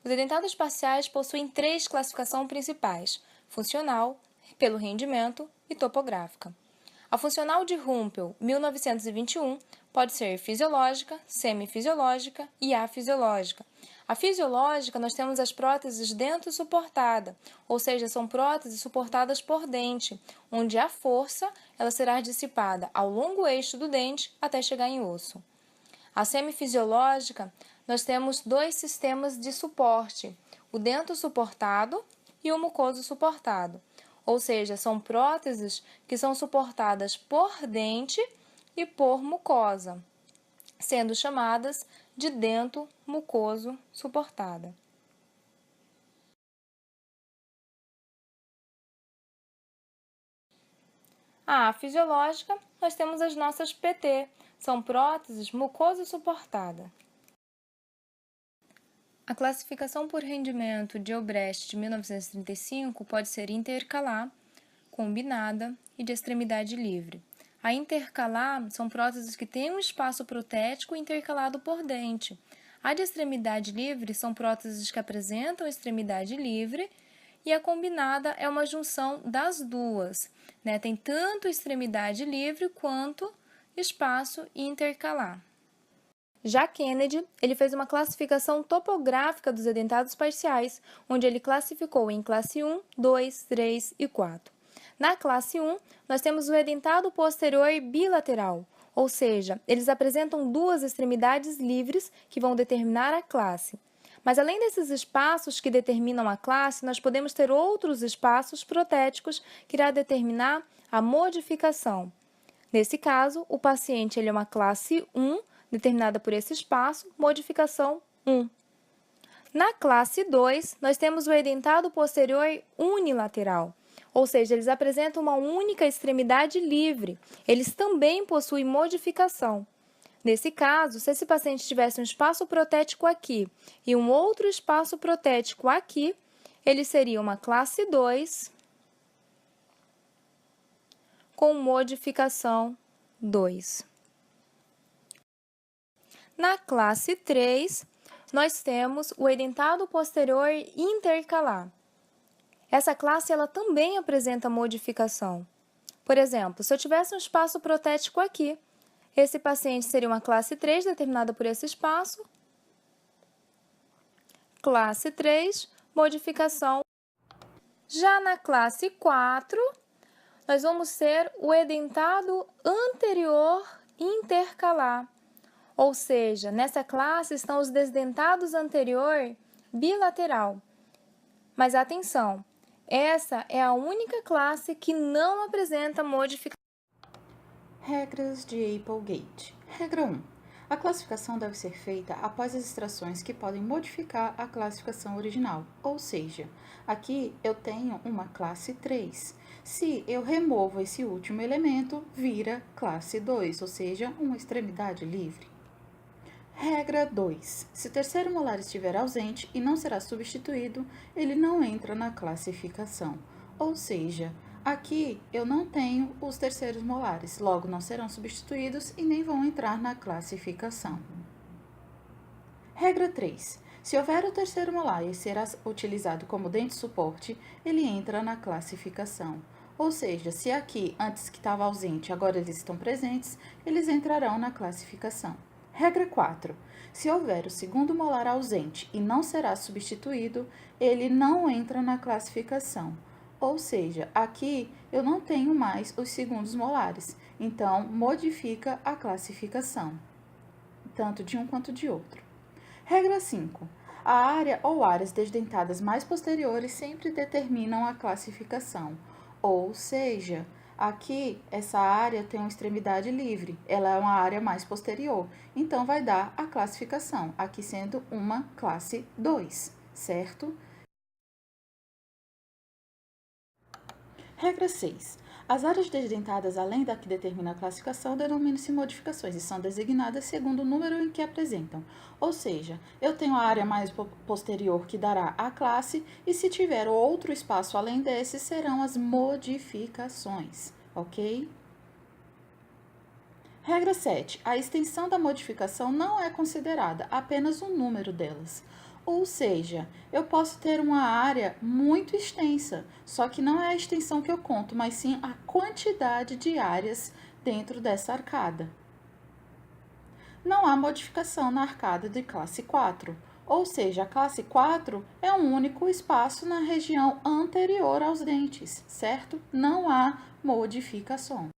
Os edentados parciais possuem três classificações principais: funcional, pelo rendimento e topográfica. A funcional de Rumpel, 1921, pode ser fisiológica, semifisiológica e afisiológica. A fisiológica, nós temos as próteses dento-suportada, ou seja, são próteses suportadas por dente, onde a força ela será dissipada ao longo eixo do dente até chegar em osso. A semifisiológica, nós temos dois sistemas de suporte, o dento suportado e o mucoso suportado. Ou seja, são próteses que são suportadas por dente e por mucosa, sendo chamadas de dento mucoso suportada. A afisiológica, nós temos as nossas PT, são próteses mucoso suportada. A classificação por rendimento de Obrecht de 1935 pode ser intercalar, combinada e de extremidade livre. A intercalar são próteses que têm um espaço protético intercalado por dente. A de extremidade livre são próteses que apresentam extremidade livre e a combinada é uma junção das duas, né? Tem tanto extremidade livre quanto espaço intercalar. Já Kennedy, ele fez uma classificação topográfica dos edentados parciais, onde ele classificou em classe 1, 2, 3 e 4. Na classe 1, nós temos o edentado posterior bilateral, ou seja, eles apresentam duas extremidades livres que vão determinar a classe. Mas além desses espaços que determinam a classe, nós podemos ter outros espaços protéticos que irá determinar a modificação. Nesse caso, o paciente ele é uma classe 1, determinada por esse espaço, modificação 1. Na classe 2, nós temos o edentado posterior unilateral, ou seja, eles apresentam uma única extremidade livre. Eles também possuem modificação. Nesse caso, se esse paciente tivesse um espaço protético aqui e um outro espaço protético aqui, ele seria uma classe 2 com modificação 2. Na classe 3, nós temos o edentado posterior intercalar. Essa classe ela também apresenta modificação. Por exemplo, se eu tivesse um espaço protético aqui, esse paciente seria uma classe 3, determinada por esse espaço. Classe 3, modificação. Já na classe 4, nós vamos ter o edentado anterior intercalar. Ou seja, nessa classe estão os desdentados anterior bilateral. Mas atenção, essa é a única classe que não apresenta modificação. Regras de Applegate. Regra 1. A classificação deve ser feita após as extrações que podem modificar a classificação original, ou seja, aqui eu tenho uma classe 3. Se eu removo esse último elemento, vira classe 2, ou seja, uma extremidade livre. Regra 2. Se o terceiro molar estiver ausente e não será substituído, ele não entra na classificação. Ou seja, aqui eu não tenho os terceiros molares, logo não serão substituídos e nem vão entrar na classificação. Regra 3. Se houver o terceiro molar e será utilizado como dente suporte, ele entra na classificação. Ou seja, se aqui antes que estava ausente, agora eles estão presentes, eles entrarão na classificação. Regra 4. Se houver o segundo molar ausente e não será substituído, ele não entra na classificação. Ou seja, aqui eu não tenho mais os segundos molares, então modifica a classificação, tanto de um quanto de outro. Regra 5. A área ou áreas desdentadas mais posteriores sempre determinam a classificação, ou seja, aqui, essa área tem uma extremidade livre, ela é uma área mais posterior, então vai dar a classificação, aqui sendo uma classe 2, certo? Regra 6. As áreas desdentadas além da que determina a classificação denominam-se modificações e são designadas segundo o número em que apresentam. Ou seja, eu tenho a área mais posterior que dará a classe e se tiver outro espaço além desse serão as modificações, ok? Regra 7. A extensão da modificação não é considerada, apenas o número delas. Ou seja, eu posso ter uma área muito extensa, só que não é a extensão que eu conto, mas sim a quantidade de áreas dentro dessa arcada. Não há modificação na arcada de classe 4, ou seja, a classe 4 é um único espaço na região anterior aos dentes, certo? Não há modificação.